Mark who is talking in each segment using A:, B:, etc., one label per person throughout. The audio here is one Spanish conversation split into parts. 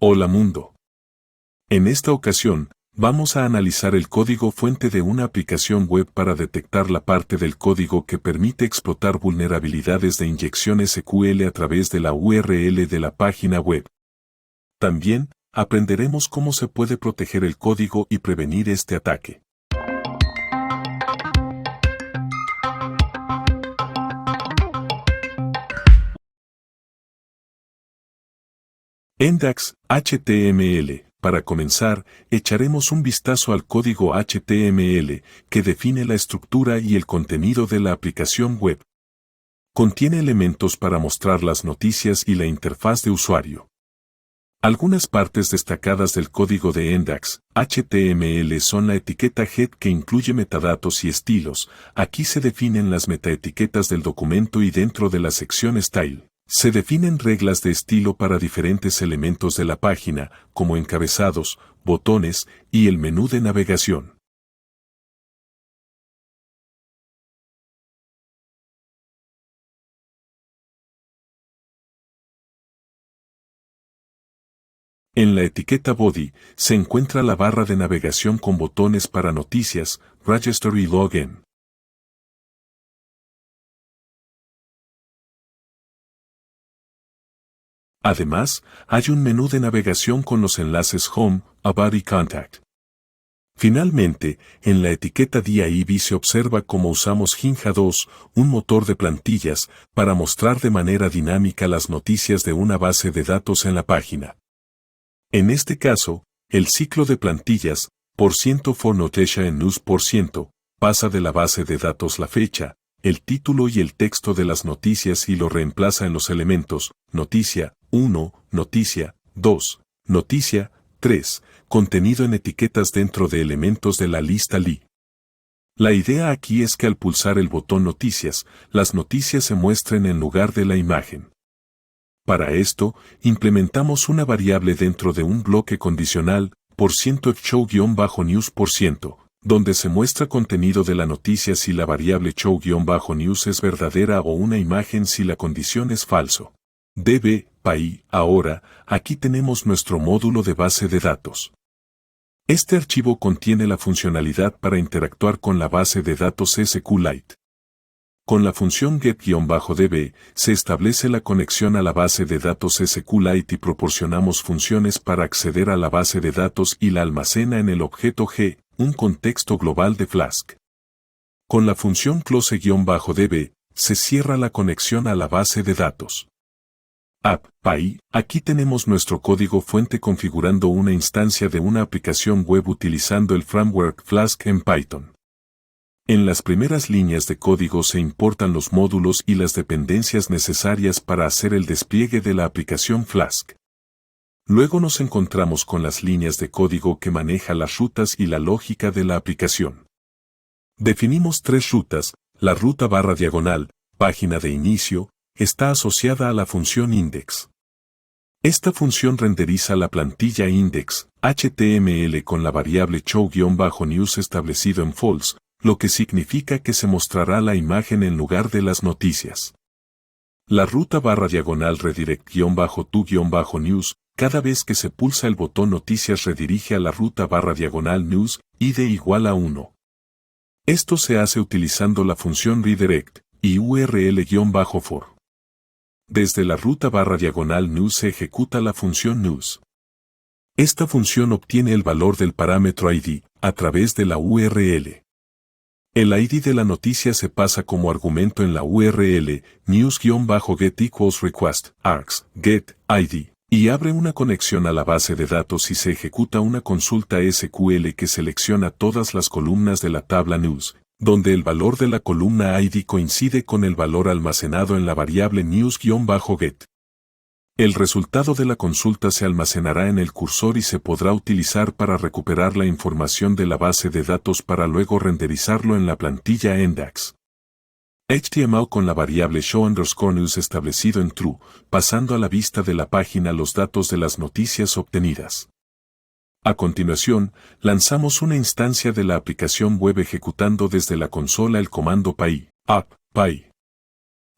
A: Hola mundo. En esta ocasión, vamos a analizar el código fuente de una aplicación web para detectar la parte del código que permite explotar vulnerabilidades de inyección SQL a través de la URL de la página web. También, aprenderemos cómo se puede proteger el código y prevenir este ataque. Index HTML. Para comenzar, echaremos un vistazo al código HTML, que define la estructura y el contenido de la aplicación web. Contiene elementos para mostrar las noticias y la interfaz de usuario. Algunas partes destacadas del código de Index HTML son la etiqueta head, que incluye metadatos y estilos. Aquí se definen las metaetiquetas del documento, y dentro de la sección Style se definen reglas de estilo para diferentes elementos de la página, como encabezados, botones y el menú de navegación. En la etiqueta Body se encuentra la barra de navegación con botones para noticias, Register y Login. Además, hay un menú de navegación con los enlaces Home, About y Contact. Finalmente, en la etiqueta div se observa cómo usamos Jinja 2, un motor de plantillas, para mostrar de manera dinámica las noticias de una base de datos en la página. En este caso, el ciclo de plantillas, %for notation en news %, pasa de la base de datos la fecha, el título y el texto de las noticias y lo reemplaza en los elementos, noticia 1, noticia 2, noticia 3, contenido en etiquetas dentro de elementos de la lista li. La idea aquí es que al pulsar el botón noticias, las noticias se muestren en lugar de la imagen. Para esto, implementamos una variable dentro de un bloque condicional, %show-news %, donde se muestra contenido de la noticia si la variable show-news es verdadera o una imagen si la condición es falso. db.py. Ahora, aquí tenemos nuestro módulo de base de datos. Este archivo contiene la funcionalidad para interactuar con la base de datos SQLite. Con la función get-db, se establece la conexión a la base de datos SQLite y proporcionamos funciones para acceder a la base de datos y la almacena en el objeto G, un contexto global de Flask. Con la función close-db, se cierra la conexión a la base de datos. App.py. Aquí tenemos nuestro código fuente configurando una instancia de una aplicación web utilizando el framework Flask en Python. En las primeras líneas de código se importan los módulos y las dependencias necesarias para hacer el despliegue de la aplicación Flask. Luego nos encontramos con las líneas de código que maneja las rutas y la lógica de la aplicación. Definimos tres rutas. La ruta /diagonal, página de inicio, está asociada a la función index. Esta función renderiza la plantilla index HTML con la variable show-news establecido en false, lo que significa que se mostrará la imagen en lugar de las noticias. La ruta /diagonal redirect-to-news, cada vez que se pulsa el botón noticias redirige a la ruta /diagonal news, id igual a 1. Esto se hace utilizando la función redirect y url-for. Desde la ruta /diagonal news se ejecuta la función news. Esta función obtiene el valor del parámetro id a través de la URL. El ID de la noticia se pasa como argumento en la URL news-get equals request args get ID y abre una conexión a la base de datos y se ejecuta una consulta SQL que selecciona todas las columnas de la tabla news, donde el valor de la columna ID coincide con el valor almacenado en la variable news-get. El resultado de la consulta se almacenará en el cursor y se podrá utilizar para recuperar la información de la base de datos para luego renderizarlo en la plantilla Index. HTML con la variable show_news establecido en true, pasando a la vista de la página los datos de las noticias obtenidas. A continuación, lanzamos una instancia de la aplicación web ejecutando desde la consola el comando py, app.py.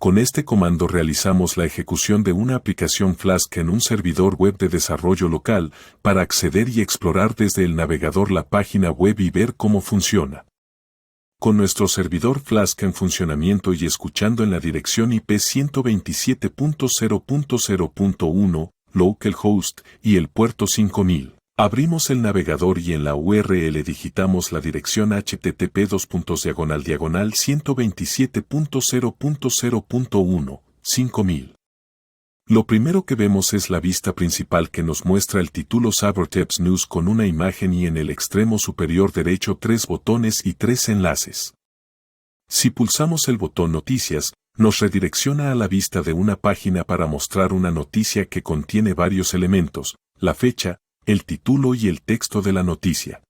A: Con este comando realizamos la ejecución de una aplicación Flask en un servidor web de desarrollo local para acceder y explorar desde el navegador la página web y ver cómo funciona. Con nuestro servidor Flask en funcionamiento y escuchando en la dirección IP 127.0.0.1, localhost, y el puerto 5000. Abrimos el navegador y en la URL digitamos la dirección http://127.0.0.1, 5000. Lo primero que vemos es la vista principal que nos muestra el título Cybertabs News con una imagen y en el extremo superior derecho 3 botones y 3 enlaces. Si pulsamos el botón Noticias, nos redirecciona a la vista de una página para mostrar una noticia que contiene varios elementos, la fecha, el título y el texto de la noticia.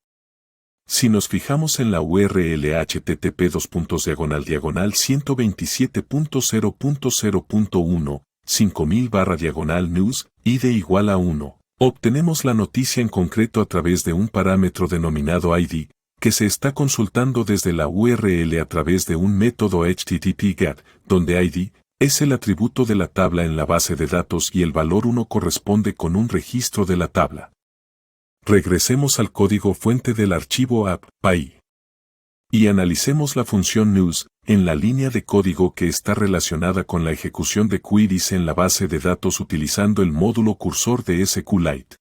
A: Si nos fijamos en la URL http://127.0.0.1, 5000/news, id igual a 1, obtenemos la noticia en concreto a través de un parámetro denominado ID, que se está consultando desde la URL a través de un método HTTP-GET, donde ID es el atributo de la tabla en la base de datos y el valor 1 corresponde con un registro de la tabla. Regresemos al código fuente del archivo app.py y analicemos la función news en la línea de código que está relacionada con la ejecución de queries en la base de datos utilizando el módulo cursor de SQLite.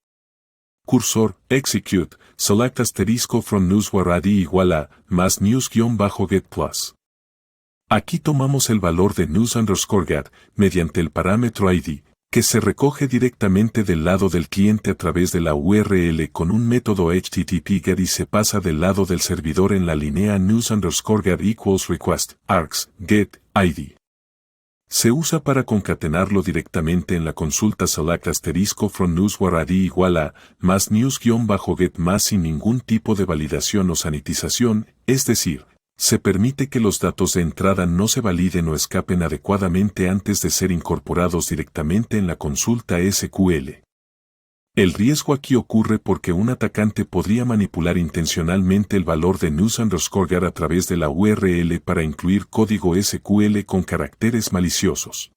A: Cursor, execute, select *from newswhere ID igual a, más news-get plus. Aquí tomamos el valor de news_get mediante el parámetro ID, que se recoge directamente del lado del cliente a través de la URL con un método HTTP-GET y se pasa del lado del servidor en la línea news_get equals request, args, get, ID. Se usa para concatenarlo directamente en la consulta select *from newswhere ID igual a, más news-get más sin ningún tipo de validación o sanitización, es decir, se permite que los datos de entrada no se validen o escapen adecuadamente antes de ser incorporados directamente en la consulta SQL. El riesgo aquí ocurre porque un atacante podría manipular intencionalmente el valor de news_get a través de la URL para incluir código SQL con caracteres maliciosos.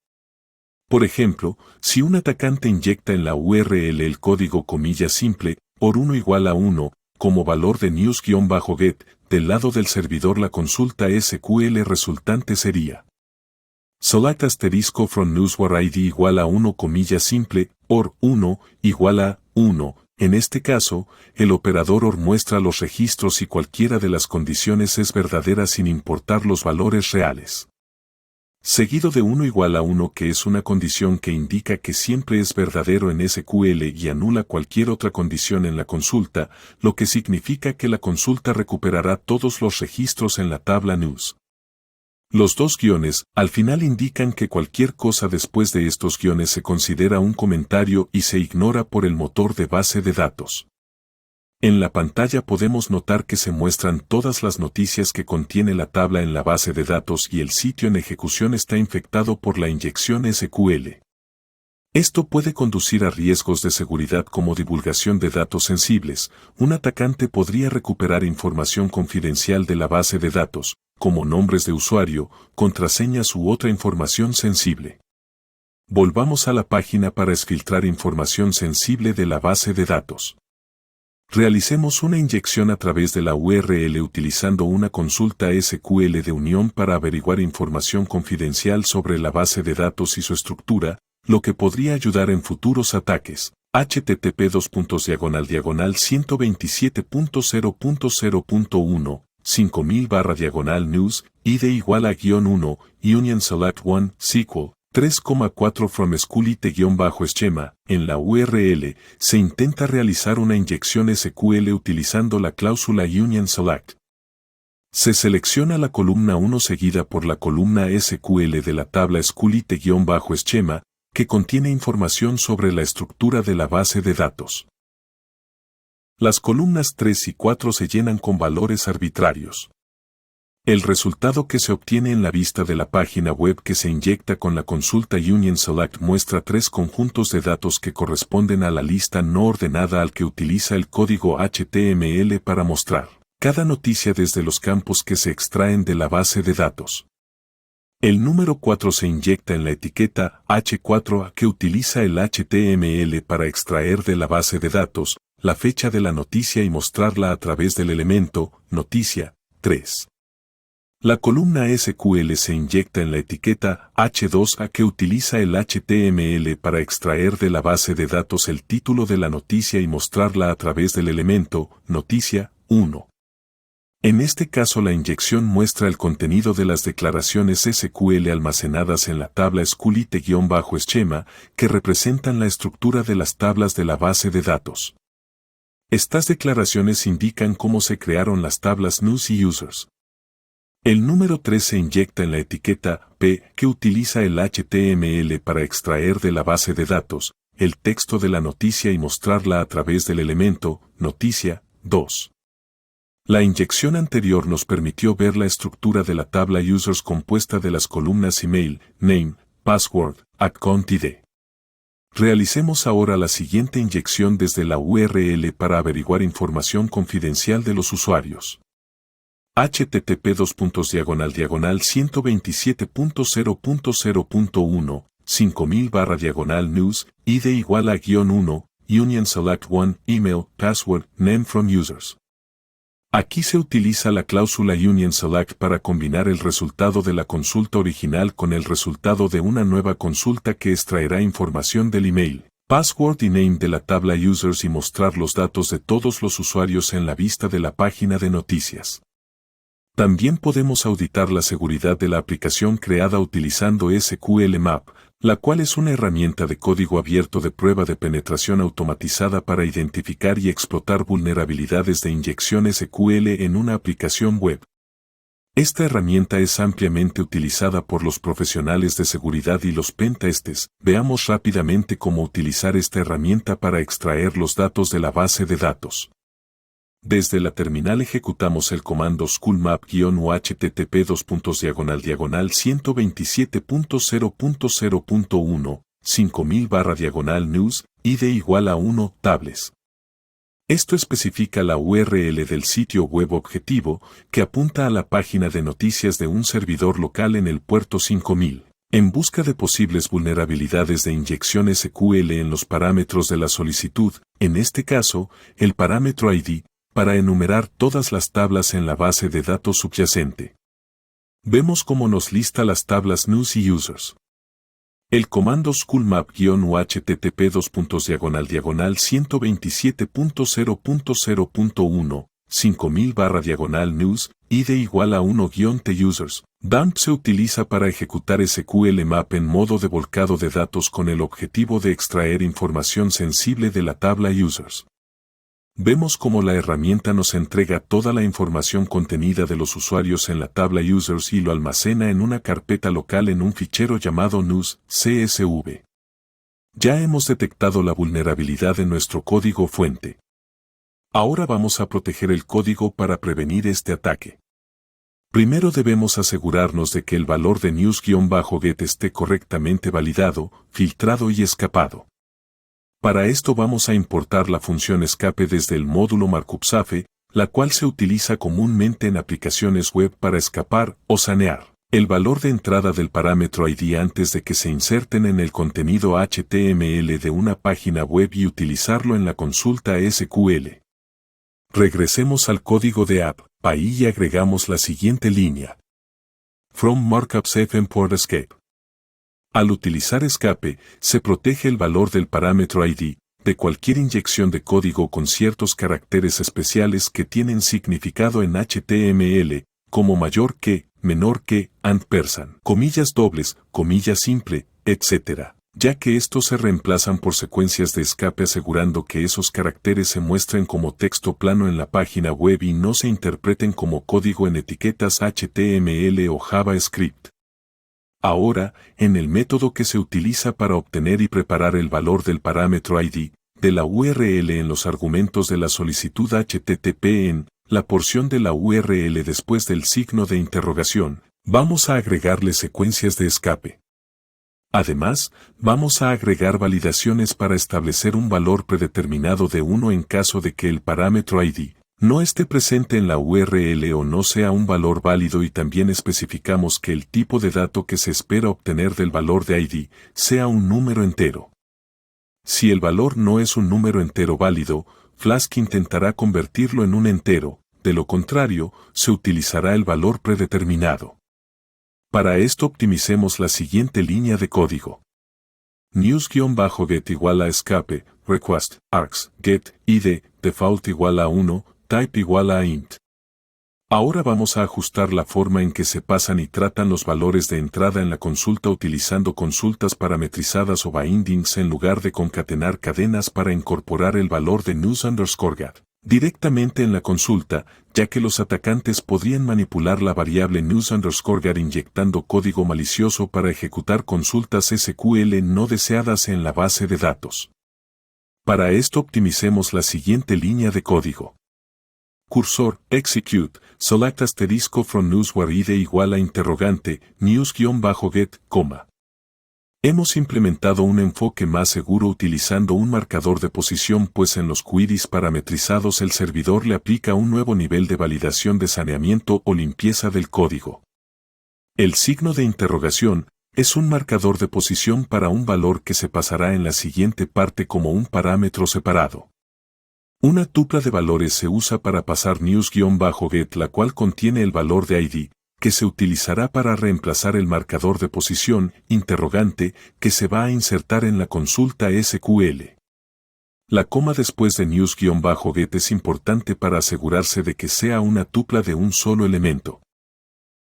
A: Por ejemplo, si un atacante inyecta en la URL el código comillas simple, or 1 igual a 1, como valor de news-get, del lado del servidor la consulta SQL resultante sería select *from newswhere ID igual a 1 comillas simple, or 1 igual a 1. En este caso, el operador OR muestra los registros y cualquiera de las condiciones es verdadera sin importar los valores reales. Seguido de 1 igual a 1 que es una condición que indica que siempre es verdadero en SQL y anula cualquier otra condición en la consulta, lo que significa que la consulta recuperará todos los registros en la tabla news. Los dos guiones, al final indican que cualquier cosa después de estos guiones se considera un comentario y se ignora por el motor de base de datos. En la pantalla podemos notar que se muestran todas las noticias que contiene la tabla en la base de datos y el sitio en ejecución está infectado por la inyección SQL. Esto puede conducir a riesgos de seguridad como divulgación de datos sensibles. Un atacante podría recuperar información confidencial de la base de datos, como nombres de usuario, contraseñas u otra información sensible. Volvamos a la página para exfiltrar información sensible de la base de datos. Realicemos una inyección a través de la URL utilizando una consulta SQL de unión para averiguar información confidencial sobre la base de datos y su estructura, lo que podría ayudar en futuros ataques. http://127.0.0.1, 5000/news, id igual a -1, union select 1, SQL. 3,4 from SQLite-schema, en la URL, se intenta realizar una inyección SQL utilizando la cláusula Union Select. Se selecciona la columna 1 seguida por la columna SQL de la tabla SQLite-schema, que contiene información sobre la estructura de la base de datos. Las columnas 3 y 4 se llenan con valores arbitrarios. El resultado que se obtiene en la vista de la página web que se inyecta con la consulta Union Select muestra 3 conjuntos de datos que corresponden a la lista no ordenada al que utiliza el código HTML para mostrar cada noticia desde los campos que se extraen de la base de datos. El número 4 se inyecta en la etiqueta H4 que utiliza el HTML para extraer de la base de datos la fecha de la noticia y mostrarla a través del elemento noticia 3. La columna SQL se inyecta en la etiqueta H2 que utiliza el HTML para extraer de la base de datos el título de la noticia y mostrarla a través del elemento noticia 1. En este caso la inyección muestra el contenido de las declaraciones SQL almacenadas en la tabla SQLite-schema que representan la estructura de las tablas de la base de datos. Estas declaraciones indican cómo se crearon las tablas News y Users. El número 3 se inyecta en la etiqueta P que utiliza el HTML para extraer de la base de datos el texto de la noticia y mostrarla a través del elemento noticia 2. La inyección anterior nos permitió ver la estructura de la tabla Users compuesta de las columnas Email, Name, Password, Account ID. Realicemos ahora la siguiente inyección desde la URL para averiguar información confidencial de los usuarios. http://127.0.0.1 5000/news id igual a -1 union select one email password name from users. Aquí se utiliza la cláusula Union Select para combinar el resultado de la consulta original con el resultado de una nueva consulta que extraerá información del email, password y name de la tabla Users y mostrar los datos de todos los usuarios en la vista de la página de noticias. También podemos auditar la seguridad de la aplicación creada utilizando SQL Map, la cual es una herramienta de código abierto de prueba de penetración automatizada para identificar y explotar vulnerabilidades de inyección SQL en una aplicación web. Esta herramienta es ampliamente utilizada por los profesionales de seguridad y los pentestes. Veamos rápidamente cómo utilizar esta herramienta para extraer los datos de la base de datos. Desde la terminal ejecutamos el comando sqlmap-http://127.0.0.1 5000/news id igual a 1 tables. Esto especifica la URL del sitio web objetivo que apunta a la página de noticias de un servidor local en el puerto 5000. En busca de posibles vulnerabilidades de inyección SQL en los parámetros de la solicitud, en este caso, el parámetro ID, para enumerar todas las tablas en la base de datos subyacente. Vemos cómo nos lista las tablas News y Users. El comando sqlmap-http://127.0.0.1 5000/news id igual a 1-t users. Dump se utiliza para ejecutar SQL Map en modo de volcado de datos con el objetivo de extraer información sensible de la tabla Users. Vemos cómo la herramienta nos entrega toda la información contenida de los usuarios en la tabla Users y lo almacena en una carpeta local en un fichero llamado news.csv. Ya hemos detectado la vulnerabilidad en nuestro código fuente. Ahora vamos a proteger el código para prevenir este ataque. Primero debemos asegurarnos de que el valor de news-get esté correctamente validado, filtrado y escapado. Para esto vamos a importar la función escape desde el módulo markupsafe, la cual se utiliza comúnmente en aplicaciones web para escapar o sanear el valor de entrada del parámetro ID antes de que se inserten en el contenido HTML de una página web y utilizarlo en la consulta SQL. Regresemos al código de app.py y agregamos la siguiente línea. From markups import escape. Al utilizar escape, se protege el valor del parámetro ID de cualquier inyección de código con ciertos caracteres especiales que tienen significado en HTML, como mayor que, menor que, ampersand, comillas dobles, comilla simple, etc., ya que estos se reemplazan por secuencias de escape asegurando que esos caracteres se muestren como texto plano en la página web y no se interpreten como código en etiquetas HTML o JavaScript. Ahora, en el método que se utiliza para obtener y preparar el valor del parámetro ID de la URL en los argumentos de la solicitud HTTP en la porción de la URL después del signo de interrogación, vamos a agregarle secuencias de escape. Además, vamos a agregar validaciones para establecer un valor predeterminado de 1 en caso de que el parámetro ID no esté presente en la URL o no sea un valor válido, y también especificamos que el tipo de dato que se espera obtener del valor de ID sea un número entero. Si el valor no es un número entero válido, Flask intentará convertirlo en un entero, de lo contrario, se utilizará el valor predeterminado. Para esto optimicemos la siguiente línea de código. News-get igual a escape, request, args, get, id, default igual a 1, type igual a int. Ahora vamos a ajustar la forma en que se pasan y tratan los valores de entrada en la consulta utilizando consultas parametrizadas o bindings en lugar de concatenar cadenas para incorporar el valor de news_get directamente en la consulta, ya que los atacantes podrían manipular la variable news_get inyectando código malicioso para ejecutar consultas SQL no deseadas en la base de datos. Para esto optimicemos la siguiente línea de código. Cursor, execute, select asterisco from news where id igual a interrogante, news-get, coma. Hemos implementado un enfoque más seguro utilizando un marcador de posición, pues en los queries parametrizados el servidor le aplica un nuevo nivel de validación de saneamiento o limpieza del código. El signo de interrogación es un marcador de posición para un valor que se pasará en la siguiente parte como un parámetro separado. Una tupla de valores se usa para pasar news-get, la cual contiene el valor de ID, que se utilizará para reemplazar el marcador de posición, interrogante, que se va a insertar en la consulta SQL. La coma después de news-get es importante para asegurarse de que sea una tupla de un solo elemento.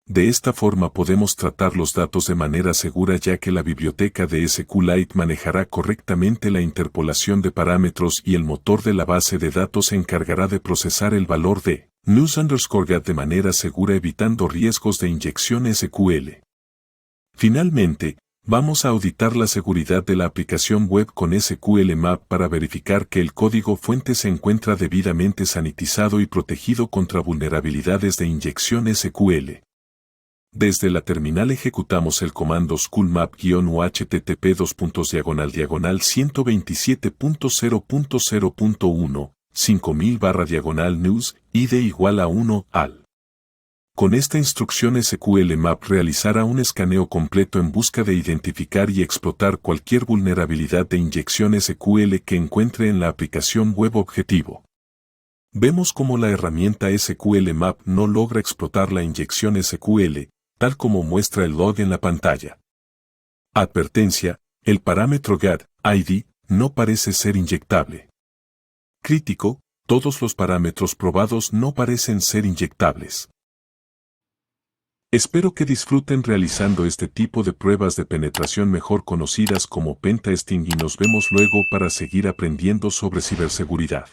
A: De esta forma podemos tratar los datos de manera segura, ya que la biblioteca de SQLite manejará correctamente la interpolación de parámetros y el motor de la base de datos se encargará de procesar el valor de news_get de manera segura, evitando riesgos de inyección SQL. Finalmente, vamos a auditar la seguridad de la aplicación web con SQL Map para verificar que el código fuente se encuentra debidamente sanitizado y protegido contra vulnerabilidades de inyección SQL. Desde la terminal ejecutamos el comando schoolmap-http://127.0.0.1 5000/news id igual a 1 al. Con esta instrucción SQL Map realizará un escaneo completo en busca de identificar y explotar cualquier vulnerabilidad de inyección SQL que encuentre en la aplicación web objetivo. Vemos cómo la herramienta SQL Map no logra explotar la inyección SQL, tal como muestra el log en la pantalla. Advertencia: el parámetro get_id no parece ser inyectable. Crítico: todos los parámetros probados no parecen ser inyectables. Espero que disfruten realizando este tipo de pruebas de penetración, mejor conocidas como pentesting, y nos vemos luego para seguir aprendiendo sobre ciberseguridad.